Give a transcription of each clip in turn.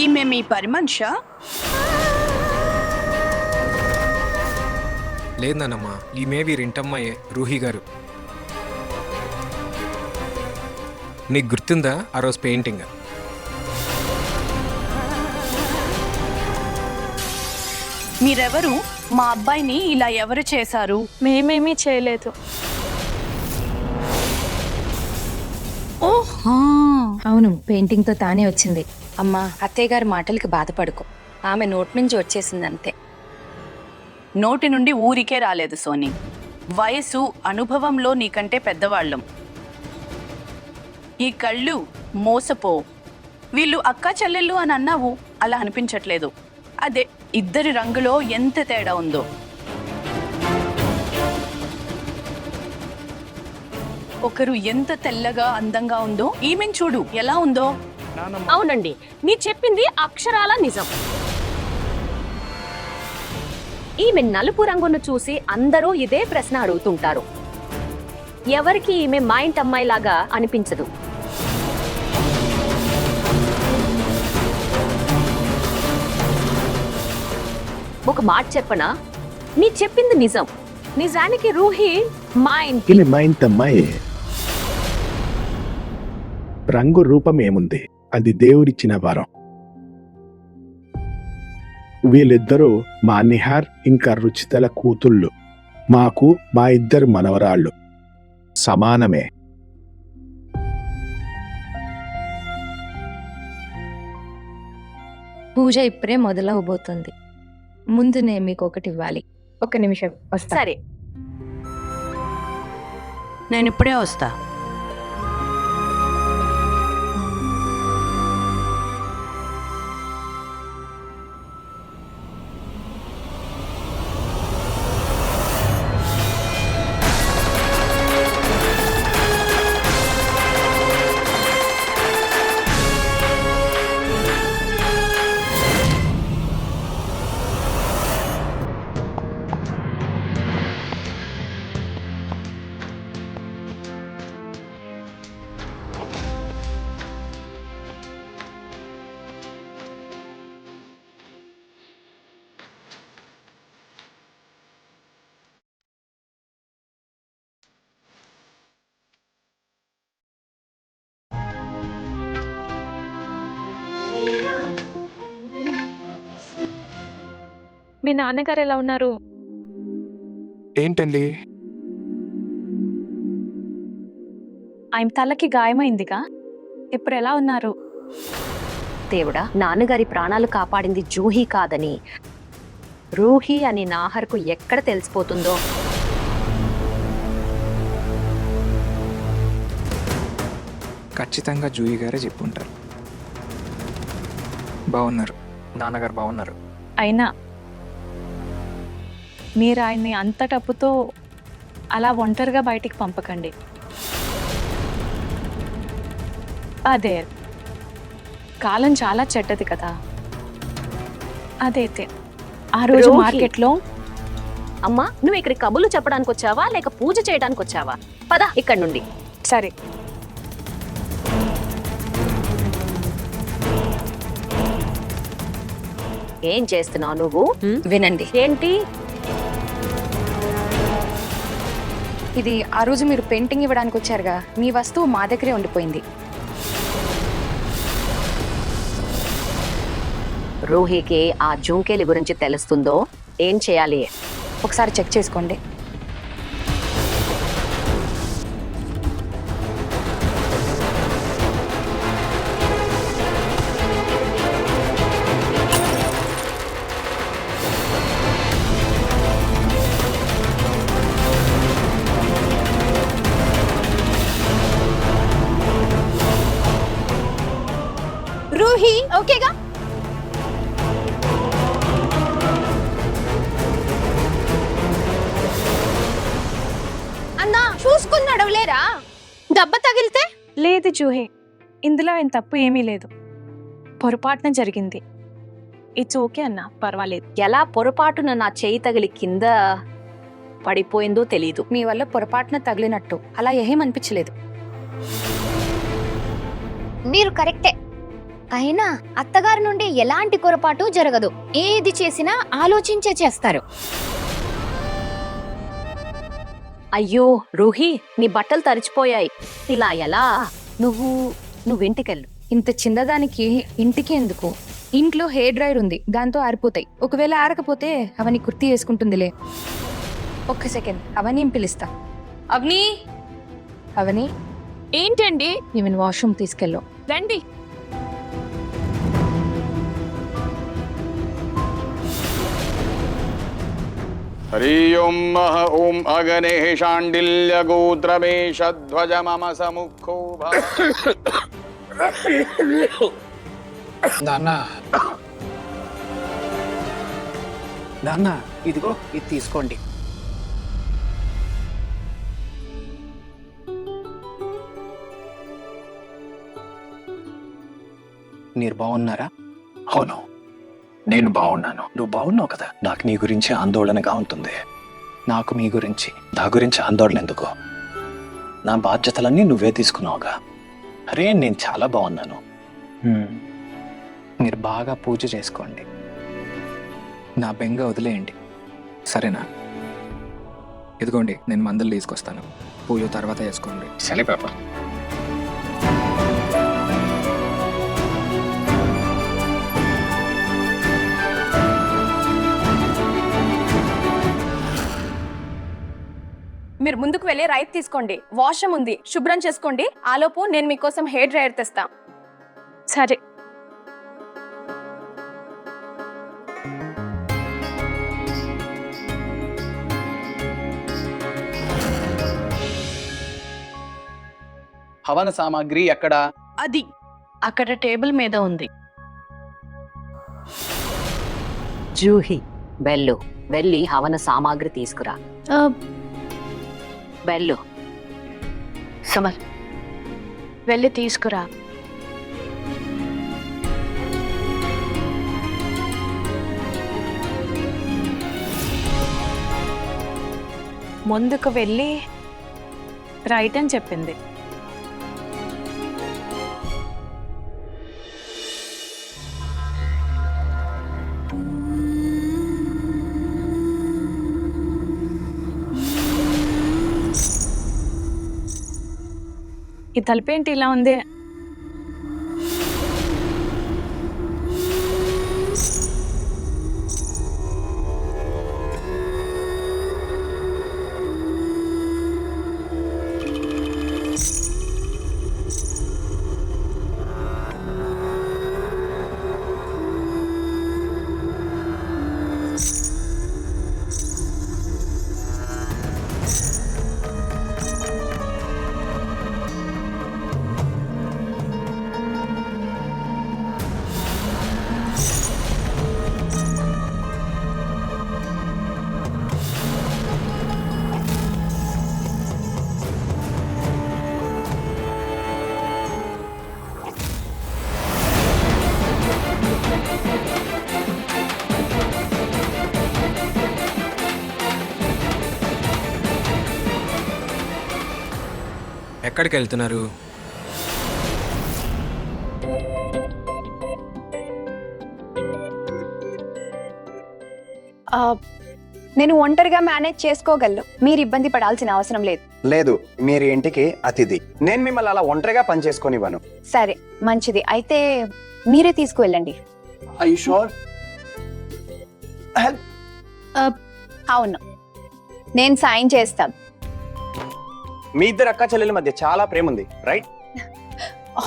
ఈమె మీ పని మనిషా? లేదన్నమ్మా, ఈమె వీరింటమ్మాయే, రూహి గారు. నీకు గుర్తుందా ఆ రోజు పెయింటింగ్? మీరెవరు? మా అబ్బాయిని ఇలా ఎవరు చేశారు? మేమేమీ చేయలేదు. అవును, పెయింటింగ్తో తానే వచ్చింది. అమ్మా, అత్తయ్య గారి మాటలకి బాధపడుకో. ఆమె నోటి నుంచి వచ్చేసింది అంతే. నోటి నుండి ఊరికే రాలేదు సోని. వయసు, అనుభవంలో నీకంటే పెద్దవాళ్ళం. ఈ కళ్ళు మోసపో. వీళ్ళు అక్కా చెల్లెళ్ళు అని అన్నావు, అలా అనిపించట్లేదు. అదే ఇద్దరి రంగులో ఎంత తేడా ఉందో. ఒకరు ఎంత తెల్లగా అందంగా ఉందో, ఈమెను చూడు ఎలా ఉందో. అవునండి, నీ చెప్పింది అక్షరాల నిజం. ఈమె నలుపు రంగును చూసి అందరూ ఇదే ప్రశ్న అడుగుతుంటారు. ఎవరికి ఈమె మా ఇంటి అమ్మాయిలాగా అనిపించదు. ఒక మాట చెప్పనా, నీ చెప్పింది నిజం. నిజానికి రూహి మా ఇంటి అమ్మాయి. రంగు రూపం ఏముంది, అది దేవుడిచ్చిన వరం. వీళ్ళిద్దరూ మా నిహార్ ఇంకా రుచితల కూతుళ్ళు. మాకు మా ఇద్దరు మనవరాళ్ళు సమానమే. పూజ ఇప్పుడే మొదలవబోతుంది. ముందు నేను మీకు ఒకటి ఇవ్వాలి. ఒక్క నిమిషం వస్తా. సరే, నేను ఇప్పుడే వస్తా. మీ నాన్నగారు ఎలా ఉన్నారు? ఏంటండి? ఆయన తలకి గాయమైందిగా, ఇప్పుడు ఎలా ఉన్నారు? దేవుడా, నాన్నగారి ప్రాణాలు కాపాడింది జూహీ కాదని రూహి అని నాహర్కు ఎక్కడ తెలిసిపోతుందో. ఖచ్చితంగా జూయి గారే చెప్పుంటారు. బాగున్నారు, నాన్నగారు బాగున్నారు. అయినా మీరు ఆయన్ని అంత టప్పుతో అలా ఒంటరిగా బయటికి పంపకండి. అదే కాలం చాలా చెడ్డది కదా. అదైతే ఆ రోజు మార్కెట్లో అమ్మా, నువ్వు ఇక్కడ కబుర్లు చెప్పడానికి వచ్చావా లేక పూజ చేయడానికి వచ్చావా? పద ఇక్కడ నుండి. సరే, ఏం చేస్తున్నావు నువ్వు? వినండి, ఏంటి? ఇది ఆ రోజు మీరు పెయింటింగ్ ఇవ్వడానికి వచ్చారుగా, మీ వస్తువు మా దగ్గరే ఉండిపోయింది. రూహికి ఆ జుంకేలి గురించి తెలుస్తుందో ఏం చేయాలి? ఒకసారి చెక్ చేసుకోండి. రూహి ఓకేగా? అన్నా చూసుకున్నాడు లేరా? దెబ్బ తగిలితే? లేదు జూహి, ఇందులో ఏం తప్పు ఏమీ లేదు. పొరపాటున జరిగింది. ఇట్స్ ఓకే అన్న, పర్వాలేదు. ఎలా పొరపాటున నా చేయి తగిలి కింద పడిపోయిందో తెలీదు. మీ వల్ల పొరపాటున తగిలినట్టు అలా ఏమనిపించలేదు. మీరు కరెక్టే. అయినా అత్తగారి నుండి ఎలాంటి పొరపాటు జరగదు. ఏది చేసినా ఆలోచించే చేస్తారు. అయ్యో రూహి, నీ బట్టలు తడిచిపోయాయి. ఇలా ఎలా? నువ్వింటికెళ్ళు. ఇంత చిన్నదానికి ఇంటికి ఎందుకు? ఇంట్లో హెయిర్ డ్రైయర్ ఉంది, దాంతో ఆరిపోతాయి. ఒకవేళ ఆరకపోతే అవని కుర్తీ వేసుకుంటుందిలే. ఒక్క సెకండ్, అవని పిలుస్తా. అవని, అవని ఏంటండి? ఈమెను వాష్రూమ్ తీసుకెళ్ళు. రండి. हरि ओं मह ओं अगने शाण्डिल्य गोत्रमेशध्वज मम समुखो నాన్న ఇదిగో ఇది తీసుకోండి. మీరు బాగున్నారా? అవును, నేను బాగున్నాను. నువ్వు బాగున్నావు కదా? నాకు నీ గురించి ఆందోళనగా ఉంటుంది. నాకు మీ గురించి. నా గురించి ఆందోళన ఎందుకు? నా బాధ్యతలన్నీ నువ్వే తీసుకున్నావుగా. అరే, నేను చాలా బాగున్నాను. మీరు బాగా పూజ చేసుకోండి. నా బెంగ వదిలేయండి, సరేనా? ఇదిగోండి, నేను మందులు తీసుకొస్తాను. పూజ తర్వాత వేసుకోండి. సరే పాప. మీరు ముందుకు వెళ్ళి రైట్ తీసుకోండి. వాష్రూమ్ ఉంది, శుభ్రం చేసుకోండి. ఆలోపు నేను మీకోసం హెయిర్ డ్రైయర్ తెస్తా. సరే. హవన సామాగ్రి ఎక్కడ? అది అక్కడ టేబుల్ మీద ఉంది. జూహి, వెళ్ళు. వెళ్ళి హవన సామాగ్రి తీసుకురా. వెళ్ళు. సమర్, వెళ్ళి తీసుకురా. ముందుకు వెళ్ళి రైట్ అని చెప్పింది. ఈ తలుపేంటి ఇలా ఉంది? ఎక్కడికి వెళ్తున్నారు? నేను ఒంటరిగా మేనేజ్ చేసుకోగలను. మీరు ఇబ్బంది పడాల్సిన అవసరం లేదు. లేదు, మీరు ఇంటికి అతిథి. నేను మిమ్మల్ని అలా ఒంటరిగా పని చేసుకొనివ్వను. సరే, మంచిది. అయితే మీరే తీసుకువెళ్ళండి. Are you sure? అవును, నేను సాయం చేస్తాం. మీ ఇద్దరు అక్క చెల్లెల మధ్య చాలా ప్రేమ ఉంది, రైట్?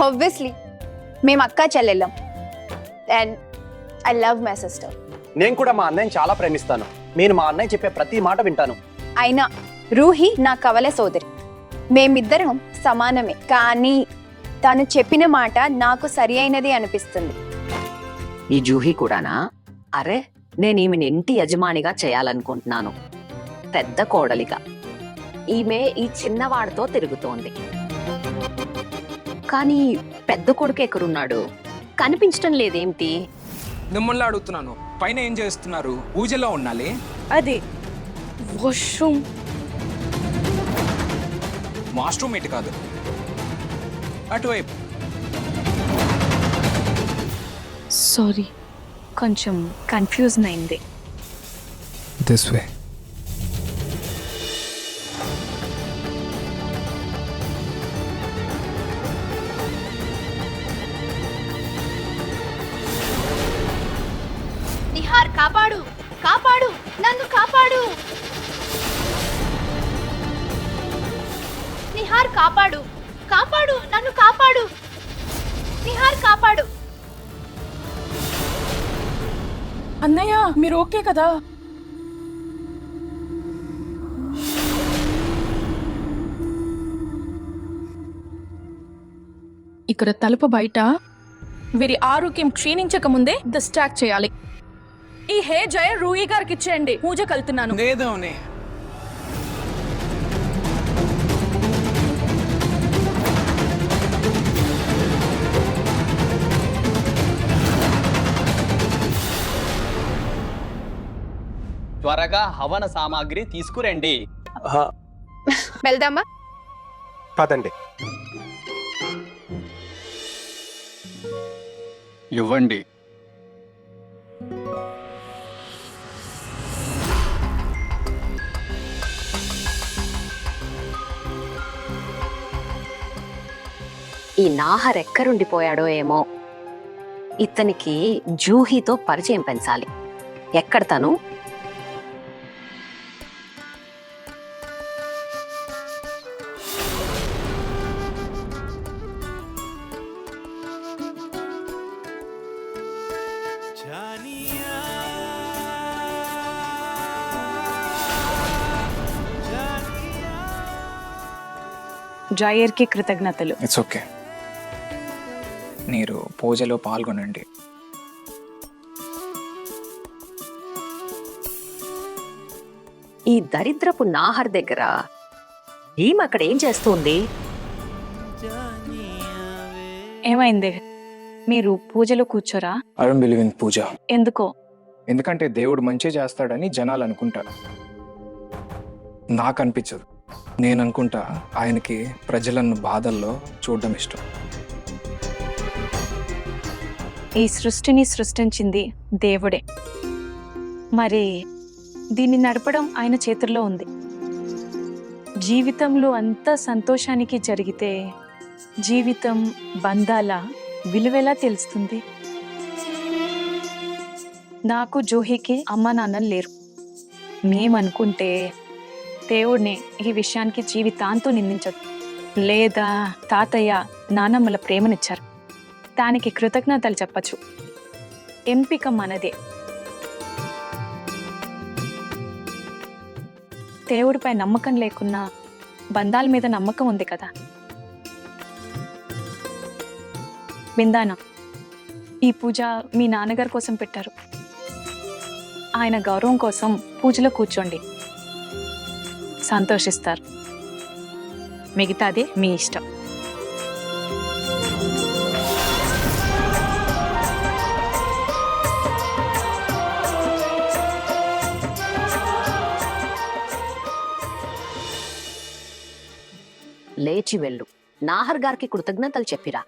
ఆబ్వియస్లీ మేము అక్క చెల్లెళ్ళం. And I love my sister. నేను కూడా మా అన్నయ్యని చాలా ప్రేమిస్తాను. నేను మా అన్నయ్య చెప్పే ప్రతి మాట వింటాను. అయినా రూహి నా కవల సోదరి. మేమిద్దరం సమానమే, కానీ తను చెప్పిన మాట నాకు సరి అయినది అనిపిస్తుంది. ఈ జూహి కూడానా? అరే, నేను ఈమెను ఇంటి యజమానిగా చేయాలనుకుంటున్నాను, పెద్ద కోడలిగా. ఈమె ఈ చిన్నవాడితో తిరుగుతోంది. కానీ పెద్ద కొడుకు ఎక్కడున్నాడు? కనిపించటం లేదేమిటి? మిమ్మల్ని అడుగుతున్నాను, పైన ఏం చేస్తున్నారు? పూజలో ఉండాలి. అది వాష్రూమ్. వాష్రూమ్ ఇటు కాదు, అటువైపు. సారీ, కొంచెం కన్ఫ్యూజన్ అయింది. This way. నిహార్ కాపాడు, కాపాడు, నన్ను కాపాడు. నిహార్ కాపాడు, కాపాడు, నన్ను కాపాడు. నిహార్ కాపాడు. అన్నయ్య మీరు ఓకే కదా? ఇక్కడ తలుపు బయట వీరి ఆరోగ్యం క్షీణించక ముందే డిస్ట్రాక్ట్ చేయాలి. ఈ హే జయ రూయి గారికి ఇచ్చేయండి, పూజకి వెళ్తున్నాను. లేదోనే. త్వరగా హవన సామాగ్రి తీసుకురండి. వెళ్దామా? పదండి. ఇవ్వండి. ఈ నాహర్ ఎక్కడుండిపోయాడో ఏమో. ఇతనికి జూహీతో పరిచయం పెంచాలి. ఎక్కడ తను? జాయర్కి కృతజ్ఞతలు. It's okay. మీరు పూజలో పాల్గొనండి. ఈ దరిద్రపు నాహర్ దగ్గర ఈమె అక్కడ ఏం చేస్తుంది? ఏమైంది? మీరు పూజలో కూర్చోరా? ఐ డోంట్ బిలీవ్ ఇన్ పూజ. ఎందుకో? ఎందుకంటే దేవుడు మంచి చేస్తాడని జనాలు అనుకుంటారు. నాకు అనిపించదు. నేను అనుకుంటా ఆయనకి ప్రజలను బాధల్లో చూడడం ఇష్టం. ఈ సృష్టిని సృష్టించింది దేవుడే, మరి దీన్ని నడపడం ఆయన చేతుల్లో ఉంది. జీవితంలో అంత సంతోషానికి జరిగితే జీవితం బంధాల విలువెలా తెలుస్తుంది? నాకు జూహీకి అమ్మ నాన్నలు లేరు. మేమనుకుంటే దేవుడిని ఈ విషయానికి జీవితాంతం నిందించదు. లేదా తాతయ్య నానమ్మల ప్రేమనిచ్చారు, దానికి కృతజ్ఞతలు చెప్పచ్చు. ఎంపిక మనదే. దేవుడిపై నమ్మకం లేకున్నా బంధాల మీద నమ్మకం ఉంది కదా. బిందానా, ఈ పూజ మీ నాన్నగారి కోసం పెట్టారు. ఆయన గౌరవం కోసం పూజలో కూర్చోండి, సంతోషిస్తారు. మిగతాది మీ ఇష్టం. లేచి వెళ్ళు. నాహర్ గారికి కృతజ్ఞతలు చెప్పిరా.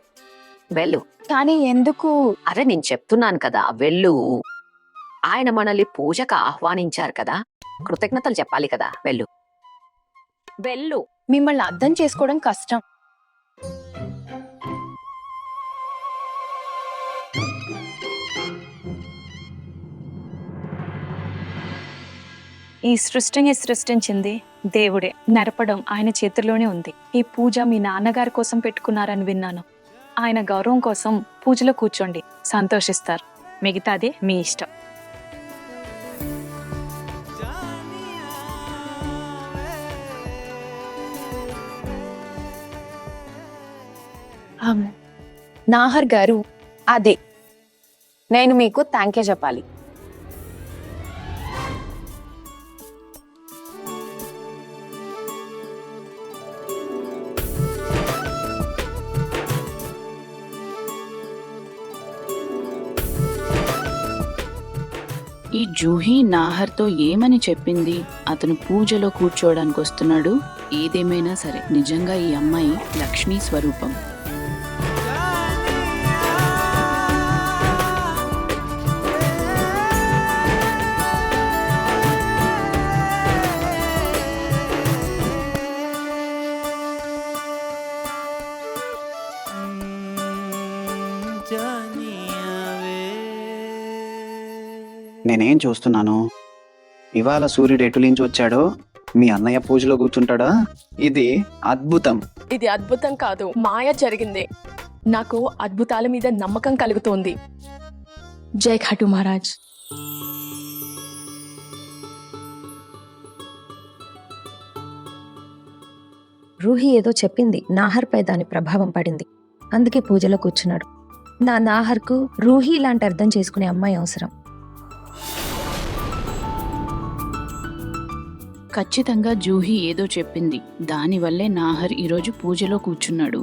వెళ్ళు. కానీ ఎందుకు? అరే నేను చెప్తున్నాను కదా, వెళ్ళు. ఆయన మనల్ని పూజకు ఆహ్వానించారు కదా, కృతజ్ఞతలు చెప్పాలి కదా. వెళ్ళు, వెళ్ళు. మిమ్మల్ని అర్థం చేసుకోవడం కష్టం. ఈ సృష్టిని సృష్టించింది దేవుడే, నడపడం ఆయన చేతుల్లోనే ఉంది. ఈ పూజ మీ నాన్నగారి కోసం పెట్టుకున్నారని విన్నాను. ఆయన గౌరవం కోసం పూజలో కూర్చోండి, సంతోషిస్తారు. మిగతాది మీ ఇష్టం. నాహర్ గారు, అదే నేను మీకు థ్యాంక్ యూ చెప్పాలి. ఈ జూహీ నాహర్తో ఏమని చెప్పింది? అతను పూజలో కూర్చోవడానికి వస్తున్నాడు. ఏదేమైనా సరే నిజంగా ఈ అమ్మాయి లక్ష్మీ స్వరూపం. నేనేం చూస్తున్నాను? ఇవాళ సూర్యుడు ఎటులించి వచ్చాడో మీ అన్నయ్య పూజలో కూర్చుంటాడా? ఇది అద్భుతం. ఇది అద్భుతం కాదు, మాయ జరిగింది. నాకు అద్భుతాల మీద నమ్మకం కలుగుతోంది. జై ఖటు మహారాజ్. రూహి ఏదో చెప్పింది, నాహర్పై దాని ప్రభావం పడింది. అందుకే పూజలో కూర్చున్నాడు. నా నాహర్కు రూహి లాంటి అర్థం చేసుకునే అమ్మాయి అవసరం. ఖచ్చితంగా జూహి ఏదో చెప్పింది. దానివల్లే నాహర్ ఈరోజు పూజలో కూర్చున్నాడు.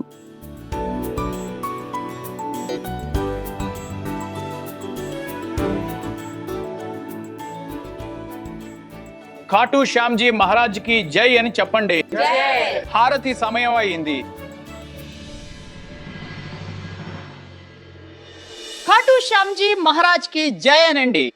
ఖాటు శ్యామ్జీ మహారాజ్ కి జై అని చెప్పండి. హారతి సమయం అయింది. ఖాటు శ్యామ్జీ మహారాజ్ కి జై అనండి.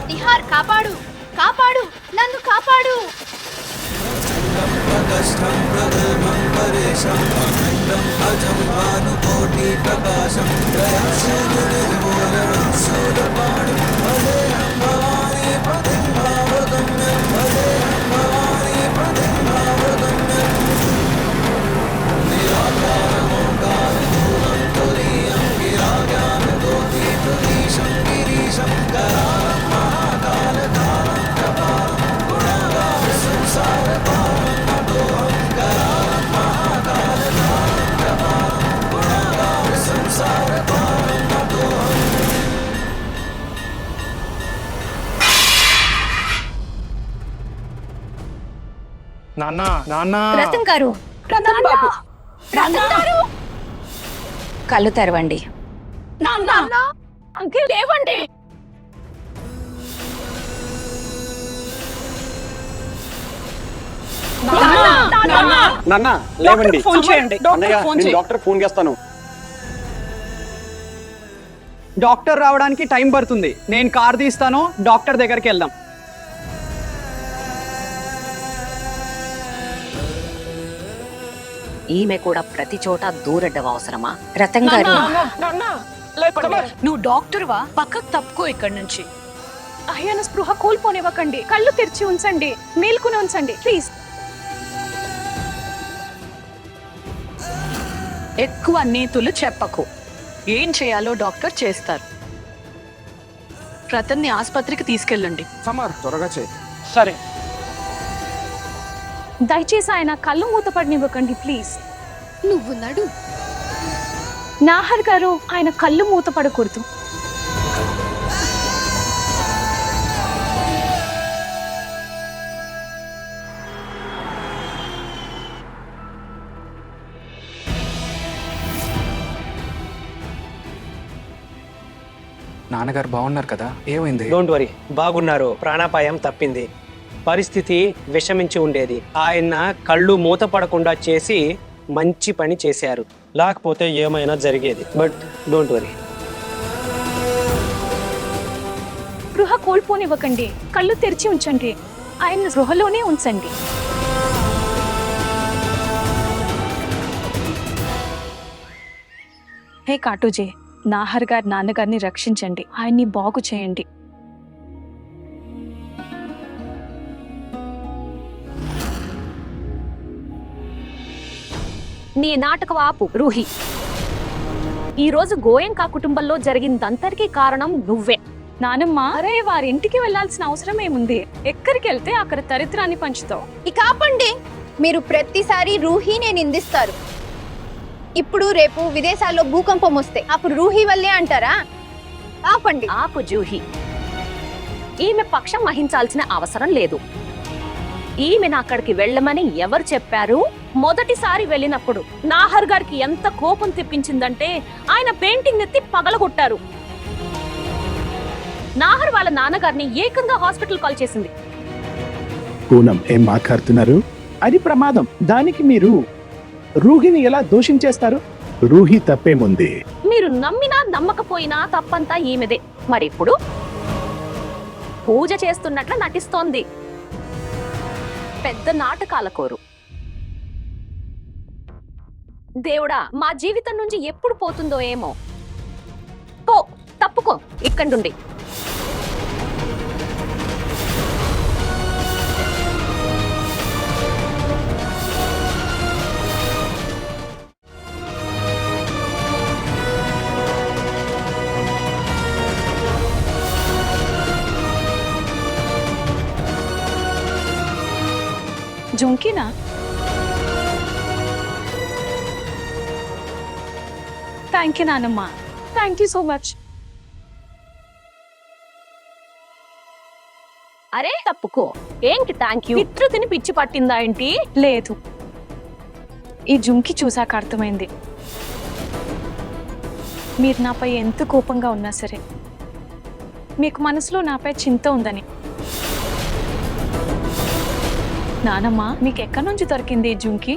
నిహార్ కాపాడు, కాపాడు, నన్ను కాపాడు. నాన్నా నాన్నా రతన్ గారు, కళ్ళు తెరవండి. అంకిల్ లేవండి. నాన్న లేవండి. ఫోన్ చేయండి. అన్నయ్య, నేను డాక్టర్ ఫోన్ చేస్తాను. డాక్టర్ రావడానికి టైం పడుతుంది. నేను కార్ తీస్తాను, డాక్టర్ దగ్గరికి వెళ్దాం. ఈమె కూడా ప్రతి చోట దూరడ్డం అవసరమా? రతన్ గారు, నువ్వు డాక్టర్వా? పక్కకు తప్పుకో ఇక్కడి నుంచి. అయ్యన స్పృహ కోల్పోనివ్వకండి. కళ్ళు తెరిచి ఉంచండి, మేల్కొని ఉంచండి ప్లీజ్. ఎక్కువ నీతులు చెప్పకు. ఏం చేయాలో డాక్టర్ చేస్తారు. రతన్ని ఆసుపత్రికి తీసుకెళ్ళండి. సమర్ త్వరగా చేయి. సరే. దయచేసి ఆయన కళ్ళు మూతపడనివ్వకండి ప్లీజ్. నువ్వు నడు. నాహర్ గారు, ఆయన కళ్ళు మూతపడకూడదు. నాన్నగారు బాగున్నారు కదా? ఏమైంది? డోంట్ వరీ, బాగున్నారు. ప్రాణాపాయం తప్పింది. పరిస్థితి విషమించి ఉండేది. ఆయన కళ్ళు మూతపడకుండా చేసి మంచి పని చేశారు. లేకపోతే ఏమైనా జరిగేది. But don't worry. స్పృహ కోల్పోనివ్వకండి. కళ్ళు తెరిచి ఉంచండి. ఆయన స్పృహలోనే ఉంచండి. హే కాటూజీ, నాహర్ గారి నాన్నగారిని రక్షించండి. ఆయన్ని బాగు చేయండి. నీ నాటకం ఆపు రూహి. ఈ రోజు గోయంకా కుటుంబంలో జరిగిందంతటికీ కారణం నువ్వే. నానమ్మ, అరే వారింటికి వెళ్లాల్సిన అవసరం ఏముంది? ఎక్కడికి వెళ్తే అక్కడ దరిద్రాన్ని పంచుతావు. ఇక ఆపండి. మీరు ప్రతిసారి రూహీనే నిందిస్తారు. ఇప్పుడు రేపు విదేశాల్లో భూకంపం వస్తే అప్పుడు రూహీ వల్లే అంటారా? ఆపండి. ఆపు జూహి. ఈమె పక్షం వహించాల్సిన అవసరం లేదు. ఈమెను అక్కడికి వెళ్ళమని ఎవరు చెప్పారు? మొదటిసారి వెళ్ళినప్పుడు నాహర్ గారికి ఎంత కోపం తెప్పించిందంటే ఆయన పెయింటింగ్ ఎత్తి పగలగొట్టారు. నాహర్ వాళ్ళ నాన్నగారిని ఏకంగా హాస్పిటల్ కాల్ చేసింది. పూనం ఏం మాట్లాడుతున్నారు? అది ప్రమాదం. దానికి మీరు రూహిని ఎలా దోషించేస్తారు? రూహి తప్పేముంది? మీరు నమ్మినా నమ్మకపోయినా తప్పంతా ఈమెదే. మరి ఇప్పుడు పూజ చేస్తున్నట్లు నటిస్తోంది. పెద్ద నాటకాల కోరు. దేవుడా, మా జీవితం నుంచి ఎప్పుడు పోతుందో ఏమో. పో, తప్పుకో ఇక్కడి నుండి. జుంకినా? థ్యాంక్ యూ నానమ్మ, థ్యాంక్ యూ సో మచ్. అరే తప్పుకో. ఏంటి థ్యాంక్ యూ? వికృతిని పిచ్చి పట్టిందా ఏంటి? లేదు, ఈ జుంకి చూసాక అర్థమైంది. మీరు నాపై ఎంత కోపంగా ఉన్నా సరే మీకు మనసులో నాపై చింత ఉందని. నానమ్మ, మీకు ఎక్కడి నుంచి దొరికింది ఈ జుంకి?